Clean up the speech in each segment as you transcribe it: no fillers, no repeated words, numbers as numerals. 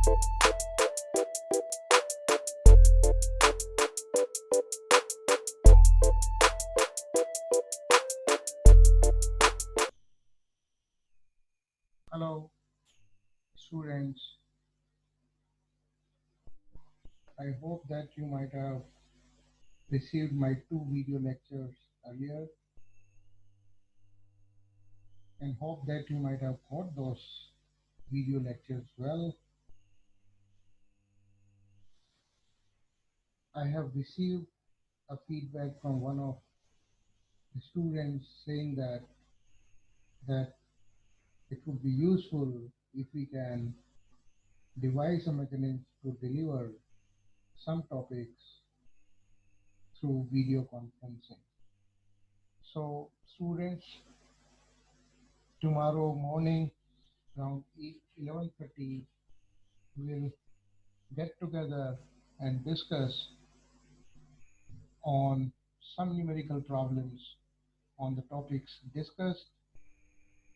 Hello, students. I hope that you might have received my two video lectures earlier and hope that you might have got those video lectures well. I have received a feedback from one of the students saying that it would be useful if we can devise a mechanism to deliver some topics through video conferencing. So students, tomorrow morning around 11:30 we'll get together and discuss on some numerical problems on the topics discussed,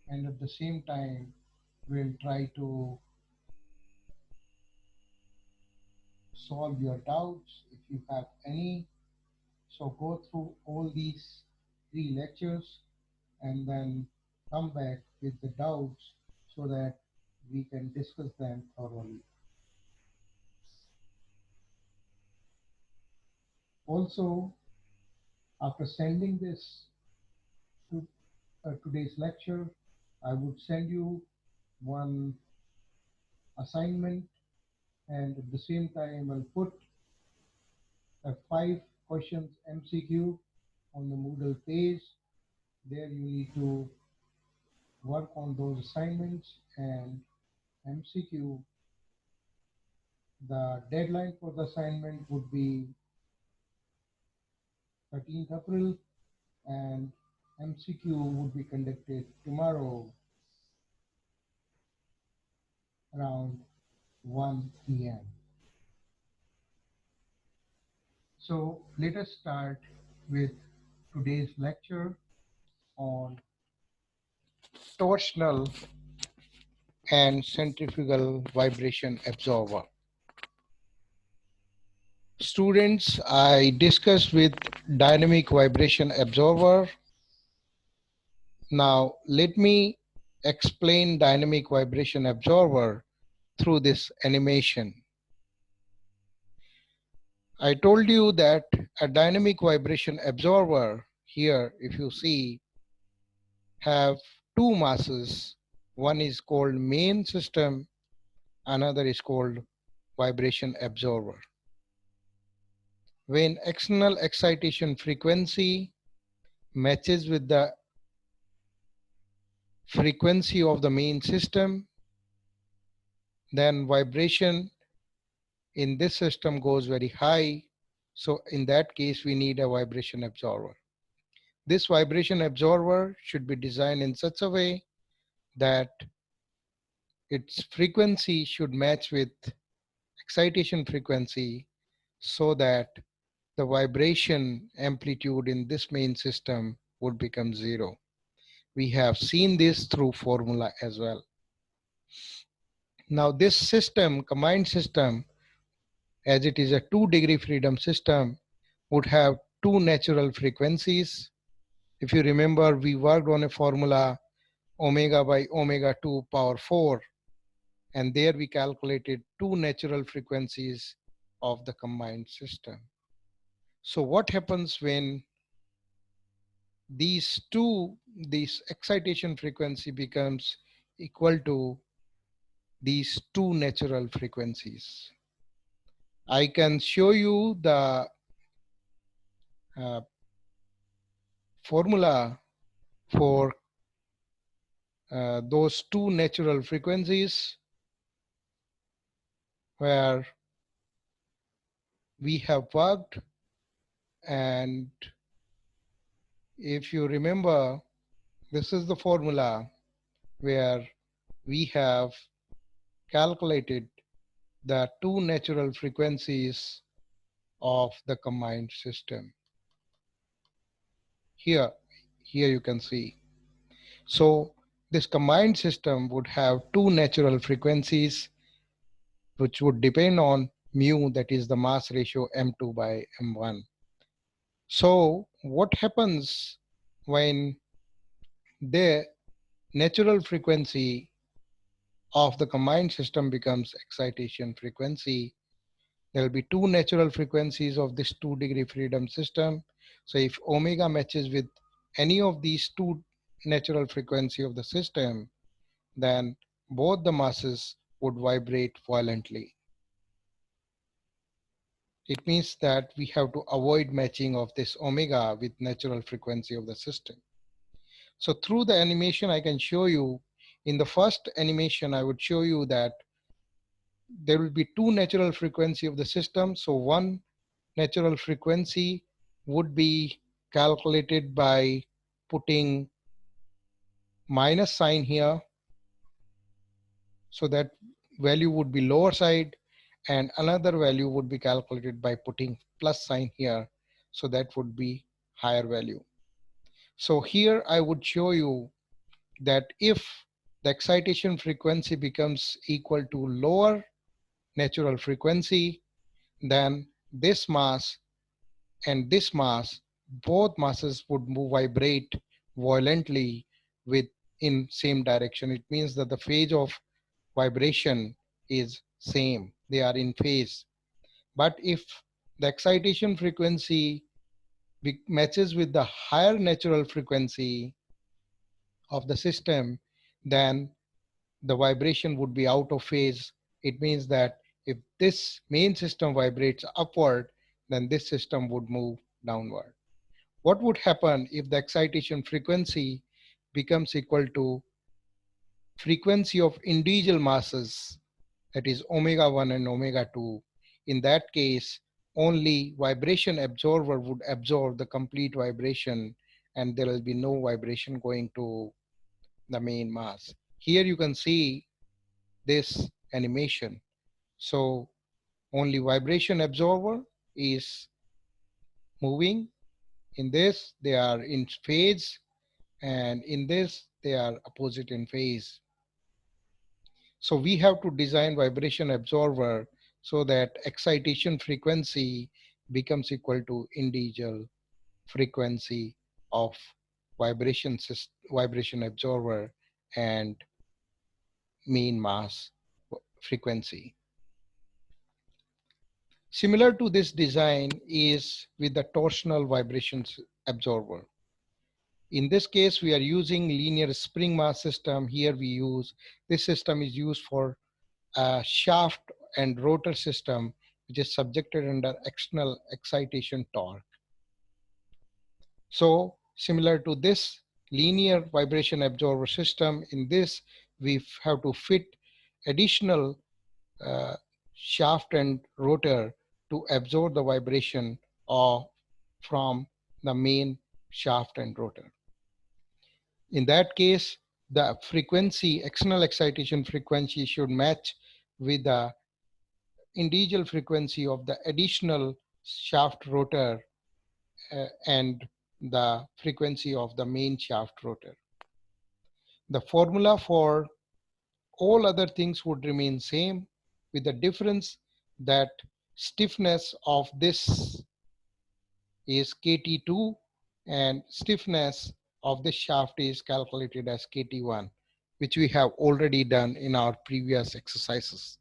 and at the same time we'll try to solve your doubts if you have any. So go through all these three lectures and then come back with the doubts so that we can discuss them thoroughly. Also, after sending this to today's lecture, I would send you one assignment, and at the same time I'll put a 5 questions MCQ on the Moodle page. There you need to work on those assignments and MCQ. The deadline for the assignment would be 13th April and MCQ would be conducted tomorrow around 1 p.m. So let us start with today's lecture on torsional and centrifugal vibration absorber. Students, I discussed with dynamic vibration absorber. Now let me explain dynamic vibration absorber through this animation. I told you that a dynamic vibration absorber here, if you see, have two masses. One is called main system, another is called vibration absorber. When external excitation frequency matches with the frequency of the main system, then vibration in this system goes very high. So in that case, we need a vibration absorber. This vibration absorber should be designed in such a way that its frequency should match with excitation frequency so that the vibration amplitude in this main system would become zero. We have seen this through formula as well. Now this system, combined system, as it is a 2-degree freedom system, would have two natural frequencies. If you remember, we worked on a formula omega by omega 2 power 4, and there we calculated two natural frequencies of the combined system. So what happens when these excitation frequency becomes equal to these two natural frequencies? I can show you the formula for those two natural frequencies, where we have worked, and if you remember, this is the formula where we have calculated the two natural frequencies of the combined system. Here you can see. So this combined system would have two natural frequencies. which would depend on mu, that is the mass ratio m2 by m1. So what happens when the natural frequency of the combined system becomes excitation frequency? There will be two natural frequencies of this 2-degree freedom system. So if omega matches with any of these two natural frequency of the system, then both the masses would vibrate violently. It means that we have to avoid matching of this omega with natural frequency of the system. So through the animation, I can show you, in the first animation, I would show you that there will be two natural frequency of the system. So one natural frequency would be calculated by putting minus sign here. So that value would be lower side, and another value would be calculated by putting plus sign here. So that would be higher value. So here I would show you that if the excitation frequency becomes equal to lower natural frequency, then this mass and this mass, both masses would move, vibrate violently with in same direction. It means that the phase of vibration is same. They are in phase. But if the excitation frequency matches with the higher natural frequency of the system, then the vibration would be out of phase. It means that if this main system vibrates upward, then this system would move downward. What would happen if the excitation frequency becomes equal to frequency of individual masses, that is omega 1 and omega 2? In that case, only vibration absorber would absorb the complete vibration, and there will be no vibration going to the main mass. Here you can see this animation. So only vibration absorber is moving. In this, they are in phase, and in this, they are opposite in phase. So we have to design vibration absorber so that excitation frequency becomes equal to individual frequency of vibration absorber and mean mass frequency. Similar to this design is with the torsional vibrations absorber. In this case, we are using linear spring mass system. Here we use, this system is used for a shaft and rotor system, which is subjected under external excitation torque. So similar to this linear vibration absorber system, in this we have to fit additional shaft and rotor to absorb the vibration from the main shaft and rotor. In that case, the frequency, external excitation frequency, should match with the individual frequency of the additional shaft rotor and the frequency of the main shaft rotor. The formula for all other things would remain same, with the difference that stiffness of this is KT2 and stiffness of this shaft is calculated as KT1, which we have already done in our previous exercises.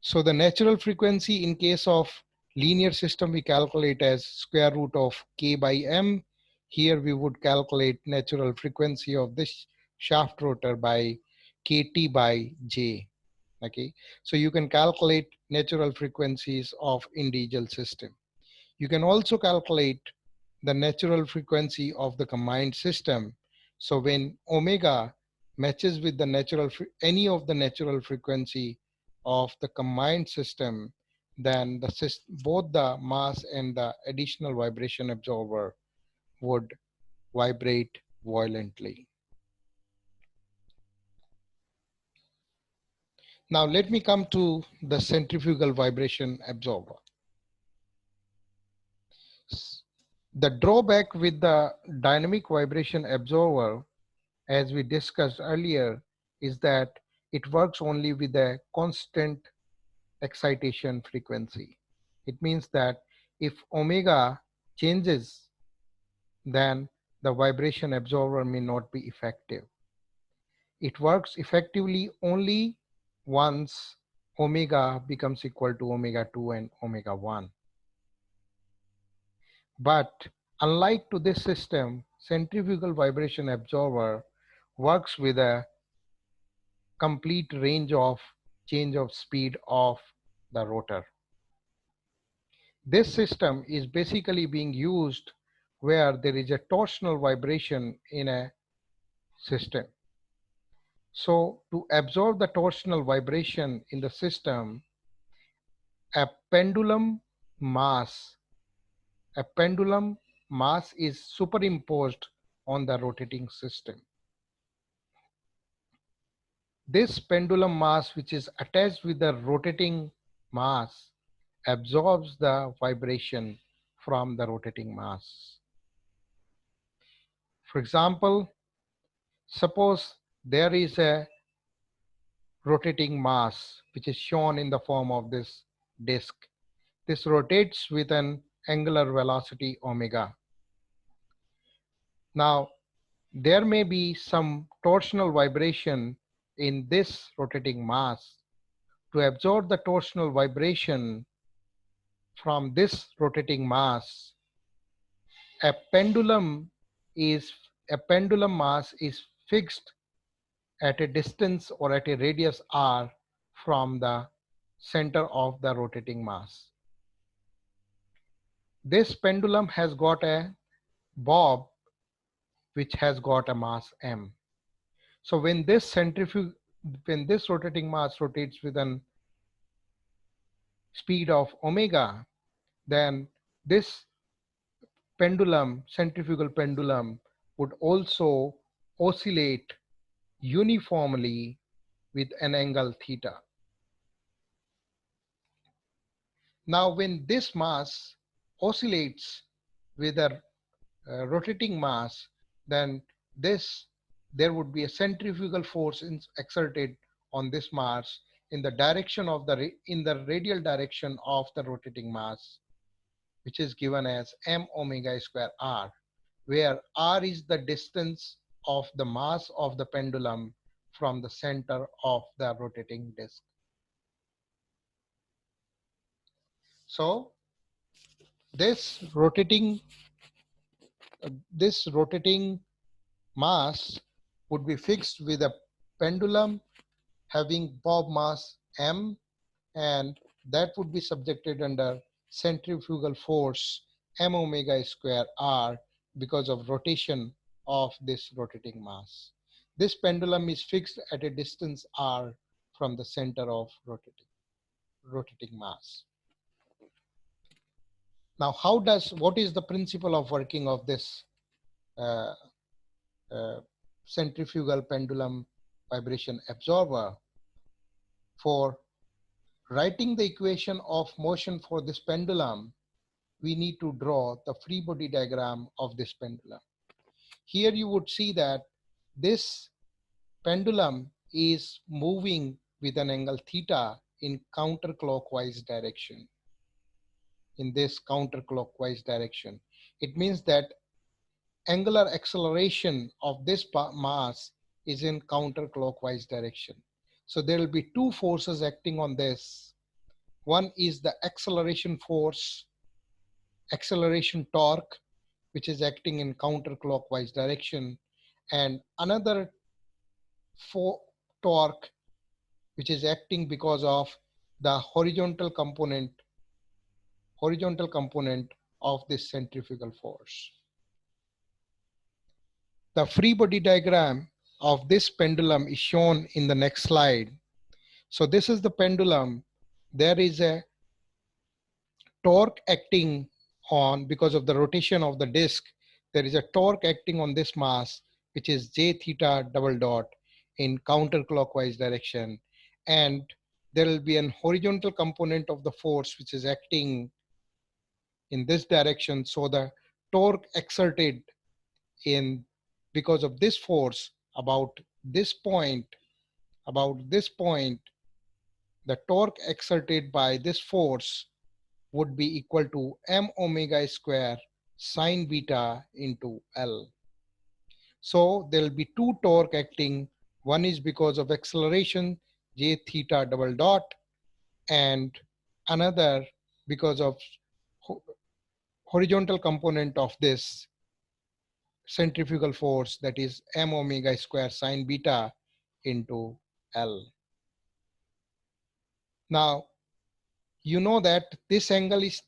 So the natural frequency in case of linear system, we calculate as square root of K by M. Here we would calculate natural frequency of this shaft rotor by KT by J. Okay, so you can calculate natural frequencies of individual system. You can also calculate the natural frequency of the combined system. So when omega matches with the any of the natural frequency of the combined system, then both the mass and the additional vibration absorber would vibrate violently. Now let me come to the centrifugal vibration absorber. The drawback with the dynamic vibration absorber, as we discussed earlier, is that it works only with a constant excitation frequency. It means that if omega changes, then the vibration absorber may not be effective. It works effectively only once omega becomes equal to omega 2 and omega 1. But unlike to this system, centrifugal vibration absorber works with a complete range of change of speed of the rotor. This system is basically being used where there is a torsional vibration in a system. So to absorb the torsional vibration in the system, a pendulum mass, a pendulum mass is superimposed on the rotating system. This pendulum mass, which is attached with the rotating mass, absorbs the vibration from the rotating mass. For example, suppose there is a rotating mass which is shown in the form of this disk. This rotates with an angular velocity omega. Now, there may be some torsional vibration in this rotating mass. To absorb the torsional vibration from this rotating mass, a pendulum mass is fixed at a distance or at a radius r from the center of the rotating mass. This pendulum has got a bob which has got a mass m. So when this rotating mass rotates with an speed of omega, then this centrifugal pendulum, would also oscillate uniformly with an angle theta. Now, when this mass oscillates with a rotating mass, then there would be a centrifugal force exerted on this mass in the direction of in the radial direction of the rotating mass, which is given as m omega square r, where r is the distance of the mass of the pendulum from the center of the rotating disk. So this rotating mass would be fixed with a pendulum having bob mass m, and that would be subjected under centrifugal force m omega square r because of rotation of this rotating mass. This pendulum is fixed at a distance r from the center of rotating mass. Now, what is the principle of working of this uh, centrifugal pendulum vibration absorber? For writing the equation of motion for this pendulum, we need to draw the free body diagram of this pendulum. Here you would see that this pendulum is moving with an angle theta in counterclockwise direction. In this counterclockwise direction, it means that angular acceleration of this mass is in counterclockwise direction. So there will be two forces acting on this. One is the acceleration force, acceleration torque, which is acting in counterclockwise direction, and another torque, which is acting because of the horizontal component of this centrifugal force. The free body diagram of this pendulum is shown in the next slide. So this is the pendulum. There is a torque acting on, because of the rotation of the disk, there is a torque acting on this mass, which is j theta double dot in counterclockwise direction. And there will be an horizontal component of the force which is acting in this direction. So the torque exerted because of this force about this point about this point, the torque exerted by this force would be equal to m omega square sine beta into L. So there will be two torque acting. One is because of acceleration, j theta double dot, and another because of horizontal component of this centrifugal force, that is m omega square sine beta into L. Now, you know that this angle is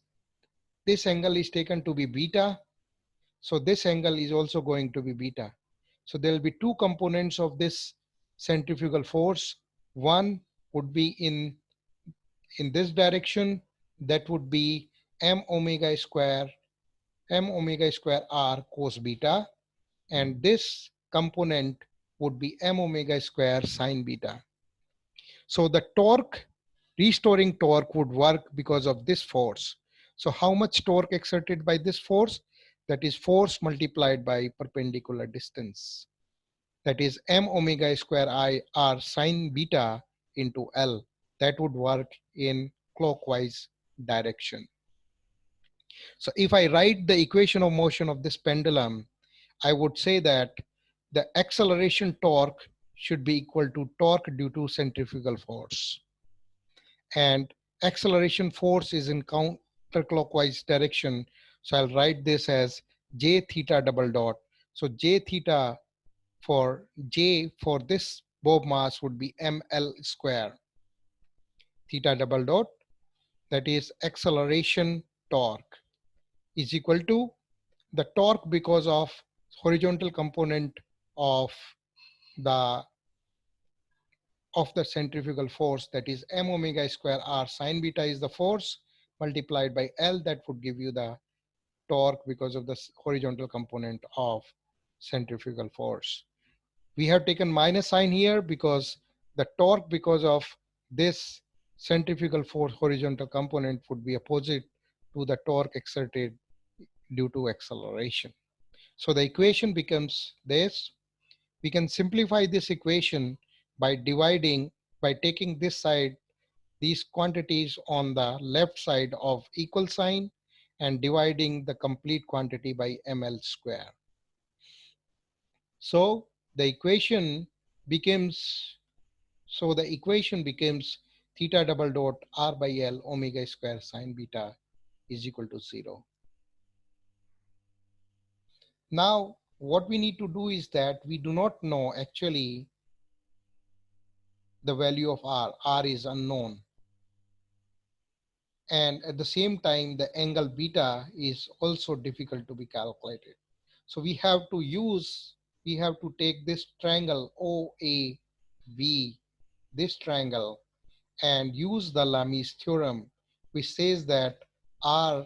taken to be beta. So this angle is also going to be beta. So there will be two components of this centrifugal force. One would be in this direction, that would be m omega square r cos beta, and this component would be m omega square sine beta. So the torque, restoring torque, would work because of this force. So how much torque exerted by this force? That is force multiplied by perpendicular distance. That is m omega square I r sine beta into L. That would work in clockwise direction. So if I write the equation of motion of this pendulum, I would say that the acceleration torque should be equal to torque due to centrifugal force. And acceleration force is in counterclockwise direction. So I'll write this as j theta double dot. So j theta for j for this bob mass would be ml square theta double dot, that is acceleration torque, is equal to the torque because of horizontal component of the centrifugal force, that is m omega square r sine beta is the force multiplied by L, that would give you the torque because of the horizontal component of centrifugal force. We have taken minus sign here because the torque because of this centrifugal force horizontal component would be opposite to the torque exerted due to acceleration. So the equation becomes this. We can simplify this equation by taking this side, these quantities on the left side of equal sign, and dividing the complete quantity by ml square. So the equation becomes theta double dot r by L omega square sine beta is equal to 0. Now what we need to do is that we do not know actually the value of r. R is unknown. And at the same time, the angle beta is also difficult to be calculated. So we have to take this triangle OAV, this triangle, and use the Lami's theorem, which says that R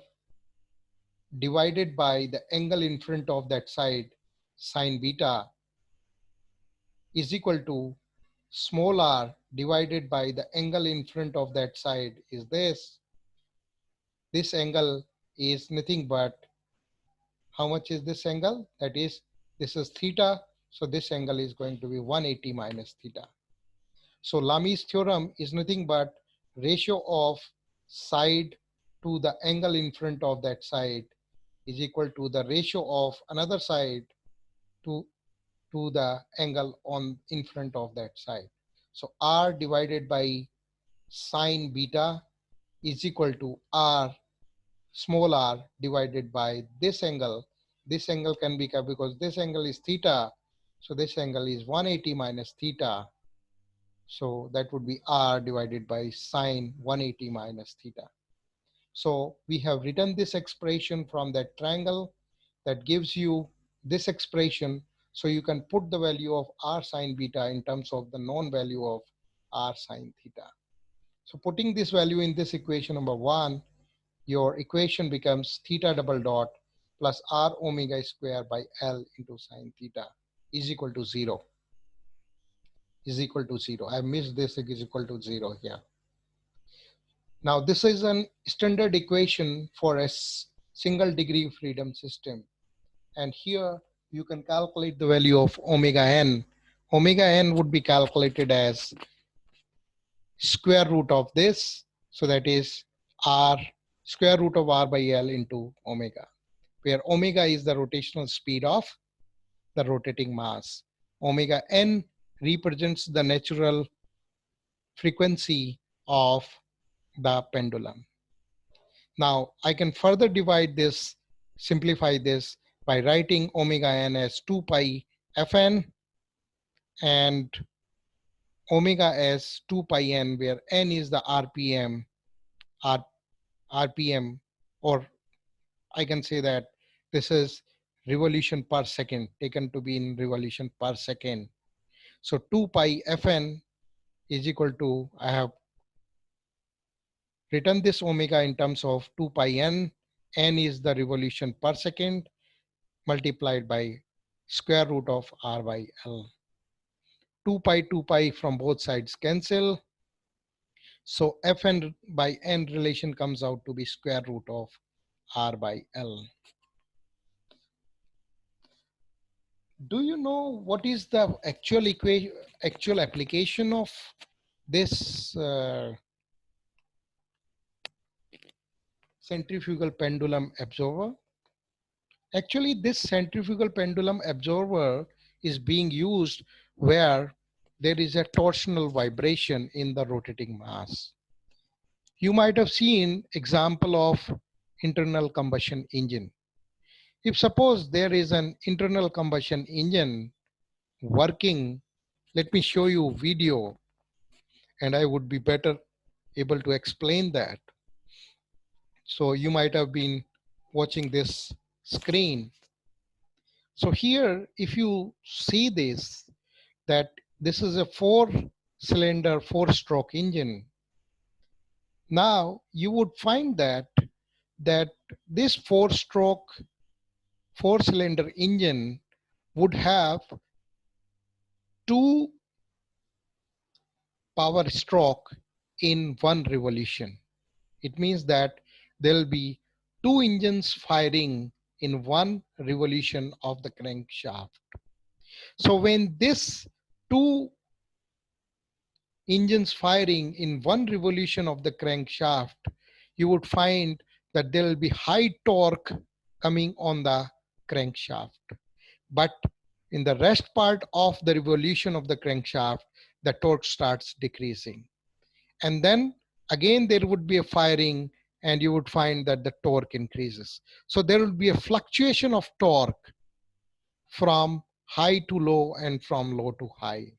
divided by the angle in front of that side, sine beta, is equal to small r divided by the angle in front of that side is this. This angle is nothing but, how much is this angle? That is, this is theta. So this angle is going to be 180 minus theta. So Lami's theorem is nothing but ratio of side to the angle in front of that side is equal to the ratio of another side to the angle on in front of that side. So r divided by sine beta is equal to r small r divided by this angle. This angle can be kept because this angle is theta. So this angle is 180 minus theta. So that would be r divided by sine 180 minus theta. So we have written this expression from that triangle that gives you this expression. So you can put the value of r sine beta in terms of the known value of r sine theta. So putting this value in this equation number 1, your equation becomes theta double dot plus r omega square by L into sine theta is equal to 0. Is equal to 0. I missed this, it is equal to 0 here. Now this is an standard equation for a single degree of freedom system. And here you can calculate the value of omega n. Omega n would be calculated as square root of this. So that is r, square root of r by L into omega, where omega is the rotational speed of the rotating mass. Omega n represents the natural frequency of the pendulum. Now I can further divide this, simplify this by writing omega n as 2 pi Fn and omega as 2 pi n, where n is the RPM, RPM, or I can say that this is revolution per second, taken to be in revolution per second. So 2 pi Fn is equal to, I have written this omega in terms of 2 pi n. N is the revolution per second multiplied by square root of r by L. 2 pi from both sides cancel. So Fn by n relation comes out to be square root of r by L. Do you know what is the actual equation, actual application of this centrifugal pendulum absorber? Actually, this centrifugal pendulum absorber is being used where there is a torsional vibration in the rotating mass. You might have seen example of internal combustion engine. If suppose there is an internal combustion engine working, let me show you video and I would be better able to explain that. So you might have been watching this screen. So here, if you see this, that this is a 4-cylinder, 4-stroke engine. Now you would find that this 4-stroke, 4-cylinder engine would have 2 power stroke in 1 revolution. It means that there will be 2 engines firing in 1 revolution of the crankshaft. So when this 2 engines firing in 1 revolution of the crankshaft, you would find that there will be high torque coming on the crankshaft. But in the rest part of the revolution of the crankshaft, the torque starts decreasing. And then again, there would be a firing and you would find that the torque increases. So there will be a fluctuation of torque from high to low and from low to high.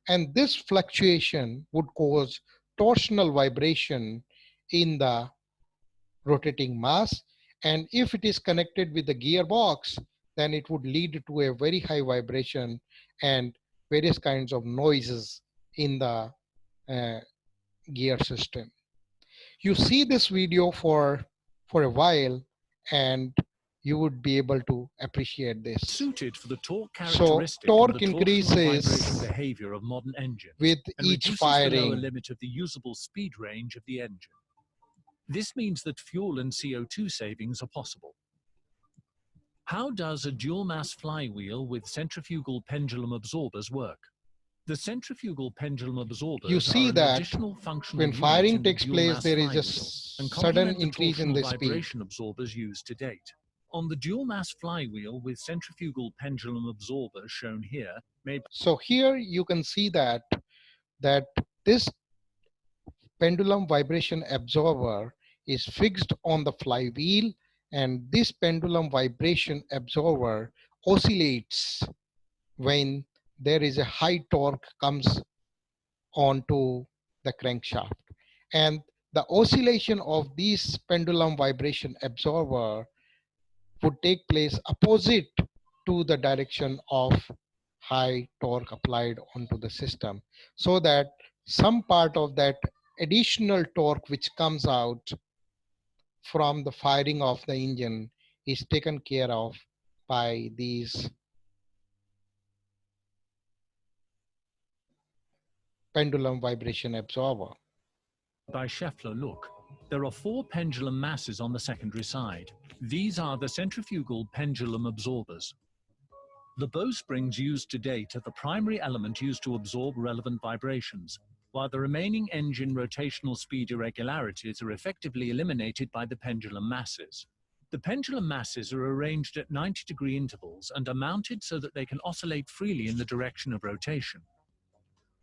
And this fluctuation would cause torsional vibration in the rotating mass. And if it is connected with the gearbox, then it would lead to a very high vibration and various kinds of noises in the gear system. You see this video for a while and you would be able to appreciate this. Suited for the torque So characteristic torque and the torsional increases vibration behavior of modern engines with and each reduces the lower firing. limit of the usable speed range of the engine. This means that fuel and CO2 savings are possible. How does a dual mass flywheel with centrifugal pendulum absorbers work? The centrifugal pendulum absorbers You see are an that additional functional when unit firing in the takes dual place, mass there is a flywheel and sudden complement the increase in torsional the speed. vibration absorbers used to date. On the dual mass flywheel with centrifugal pendulum absorbers shown here may... So here you can see that this pendulum vibration absorber is fixed on the flywheel, and this pendulum vibration absorber oscillates when there is a high torque comes onto the crankshaft. And the oscillation of this pendulum vibration absorber would take place opposite to the direction of high torque applied onto the system, so that some part of that additional torque which comes out from the firing of the engine is taken care of by these pendulum vibration absorber. By Scheffler, look, there are 4 pendulum masses on the secondary side. These are the centrifugal pendulum absorbers. The bowsprings used to date are the primary element used to absorb relevant vibrations, while the remaining engine rotational speed irregularities are effectively eliminated by the pendulum masses. The pendulum masses are arranged at 90-degree intervals and are mounted so that they can oscillate freely in the direction of rotation.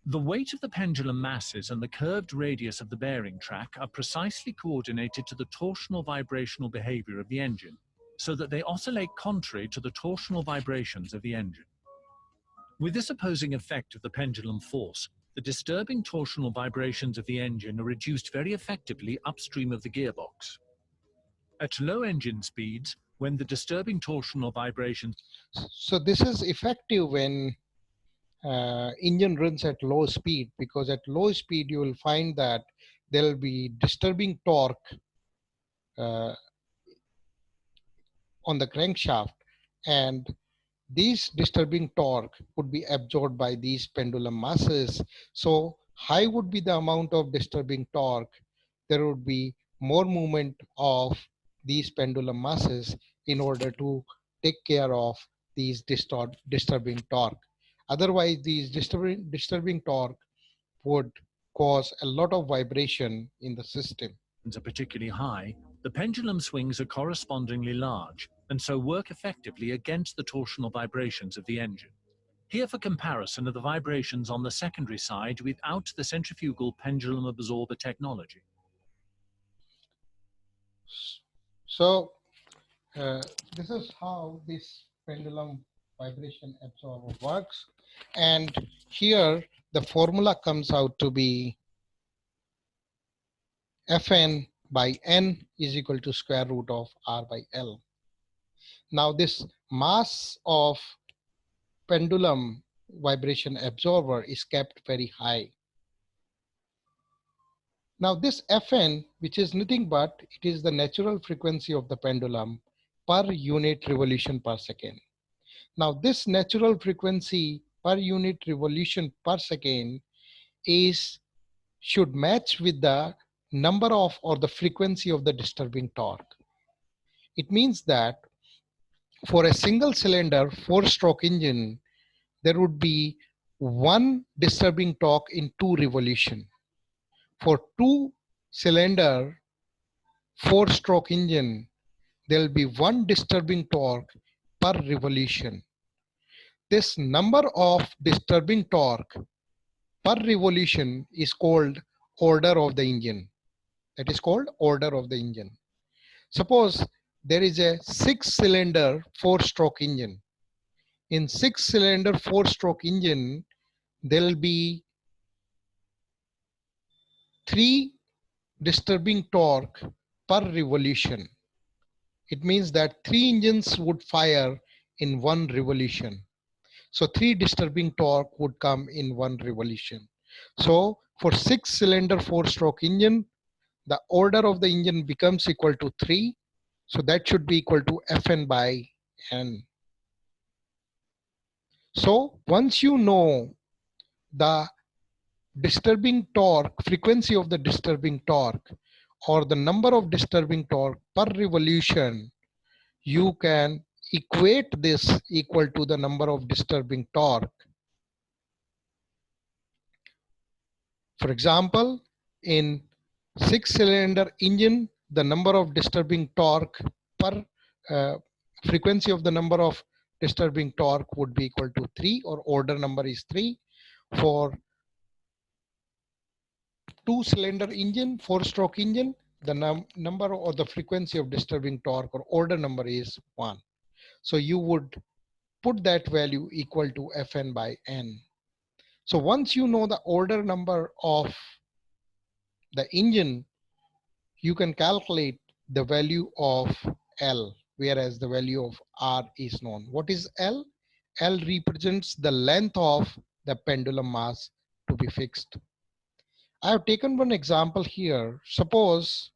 The weight of the pendulum masses and the curved radius of the bearing track are precisely coordinated to the torsional vibrational behavior of the engine, so that they oscillate contrary to the torsional vibrations of the engine. With this opposing effect of the pendulum force, the disturbing torsional vibrations of the engine are reduced very effectively upstream of the gearbox. At low engine speeds, when the disturbing torsional vibrations... So this is effective when engine runs at low speed, because at low speed you will find that there will be disturbing torque on the crankshaft, and these disturbing torque would be absorbed by these pendulum masses. So high would be the amount of disturbing torque. There would be more movement of these pendulum masses in order to take care of these disturbing torque. Otherwise, these disturbing torque would cause a lot of vibration in the system. are particularly high, the pendulum swings are correspondingly large, and so work effectively against the torsional vibrations of the engine. Here for comparison are the vibrations on the secondary side without the centrifugal pendulum absorber technology. So this is how this pendulum vibration absorber works. And here the formula comes out to be Fn by N is equal to square root of R by L. Now this mass of pendulum vibration absorber is kept very high. Now this Fn, which is nothing but it is the natural frequency of the pendulum per unit revolution per second. Now this natural frequency per unit revolution per second should match with the number of or the frequency of the disturbing torque. It means that for a single cylinder 4-stroke engine, there would be one disturbing torque in 2 revolution. For 2-cylinder 4-stroke engine, there will be one disturbing torque per revolution. This number of disturbing torque per revolution is called order of the engine. That is called order of the engine. Suppose there is a 6-cylinder 4-stroke engine. In 6-cylinder 4-stroke engine, there will be 3 disturbing torque per revolution. It means that 3 engines would fire in 1 revolution. So 3 disturbing torque would come in 1 revolution. So for 6-cylinder 4-stroke engine, the order of the engine becomes equal to 3. So that should be equal to Fn by N. So once you know the disturbing torque, frequency of the disturbing torque, or the number of disturbing torque per revolution, you can equate this equal to the number of disturbing torque. For example, in 6-cylinder engine, the number of disturbing torque per frequency of the number of disturbing torque would be equal to 3, or order number is 3. For 2-cylinder engine, 4-stroke engine, the number or the frequency of disturbing torque or order number is 1. So you would put that value equal to Fn by N. So once you know the order number of the engine, you can calculate the value of L, whereas the value of R is known. What is L? L represents the length of the pendulum mass to be fixed. I have taken one example here. Suppose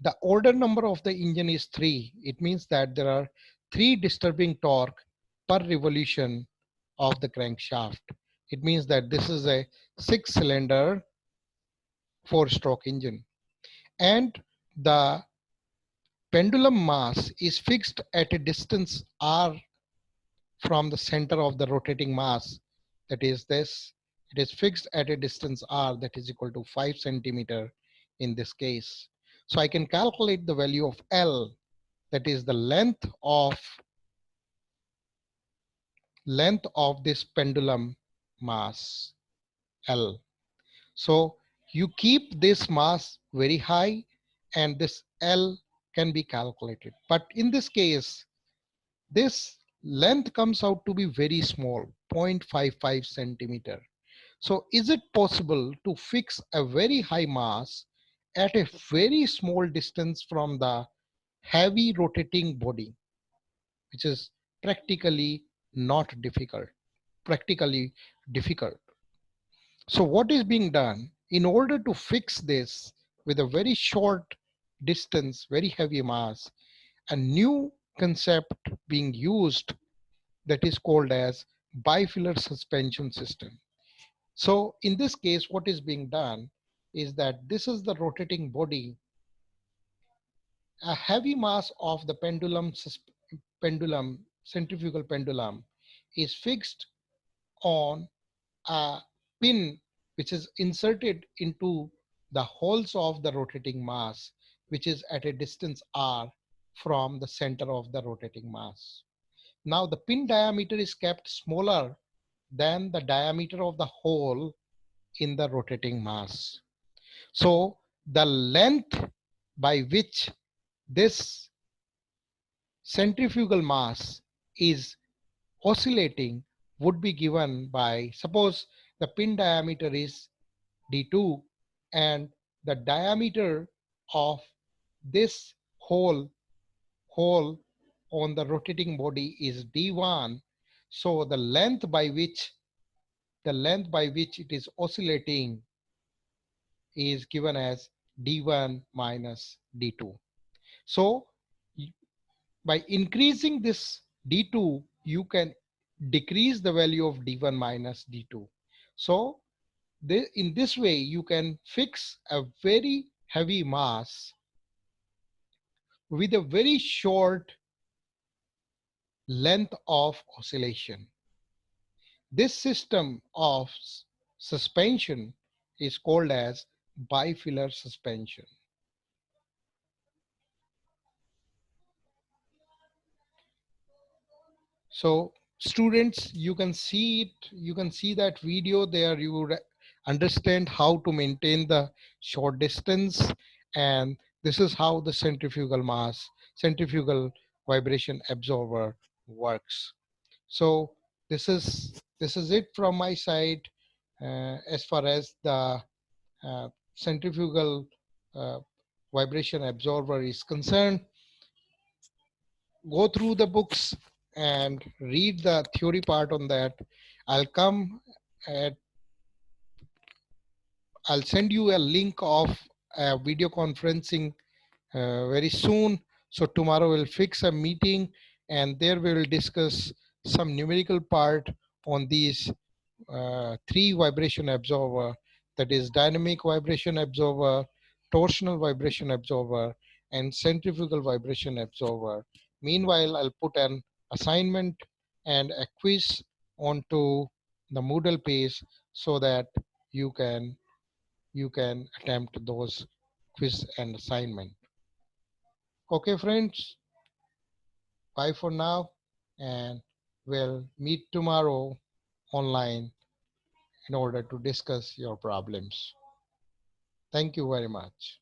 the order number of the engine is 3. It means that there are 3 disturbing torque per revolution of the crankshaft. It means that this is a 6-cylinder 4-stroke engine. And the pendulum mass is fixed at a distance R from the center of the rotating mass, that is this. It is fixed at a distance r that is equal to 5 centimeter in this case. So I can calculate the value of L, that is the length of this pendulum mass L. So you keep this mass very high and this L can be calculated. But in this case, this length comes out to be very small, 0.55 centimeter. So is it possible to fix a very high mass at a very small distance from the heavy rotating body, which is practically not difficult, practically difficult. So what is being done in order to fix this with a very short distance, very heavy mass, a new concept being used that is called as bifilar suspension system. So in this case, what is being done is that this is the rotating body. A heavy mass of the pendulum, centrifugal pendulum, is fixed on a pin which is inserted into the holes of the rotating mass, which is at a distance r from the center of the rotating mass. Now the pin diameter is kept smaller than the diameter of the hole in the rotating mass. So the length by which this centrifugal mass is oscillating would be given by, suppose the pin diameter is d2 and the diameter of this hole on the rotating body is d1. So the length by which it is oscillating is given as d1 minus d2. So by increasing this d2, you can decrease the value of d1 minus d2. So in this way, you can fix a very heavy mass with a very short length of oscillation. This system of suspension is called as bifilar suspension. So students, you can see it, you can see that video there, you would understand how to maintain the short distance, and this is how the centrifugal vibration absorber works. So this is it from my side as far as the centrifugal uh, vibration absorber is concerned. Go through the books and read the theory part on that. I'll come at, I'll send you a link of a video conferencing very soon. So tomorrow we'll fix a meeting and there we will discuss some numerical part on these three vibration absorber, that is dynamic vibration absorber, torsional vibration absorber, and centrifugal vibration absorber. Meanwhile, I'll put an assignment and a quiz onto the Moodle page so that you can attempt those quiz and assignment. Okay, friends, bye for now, and we'll meet tomorrow online in order to discuss your problems. Thank you very much.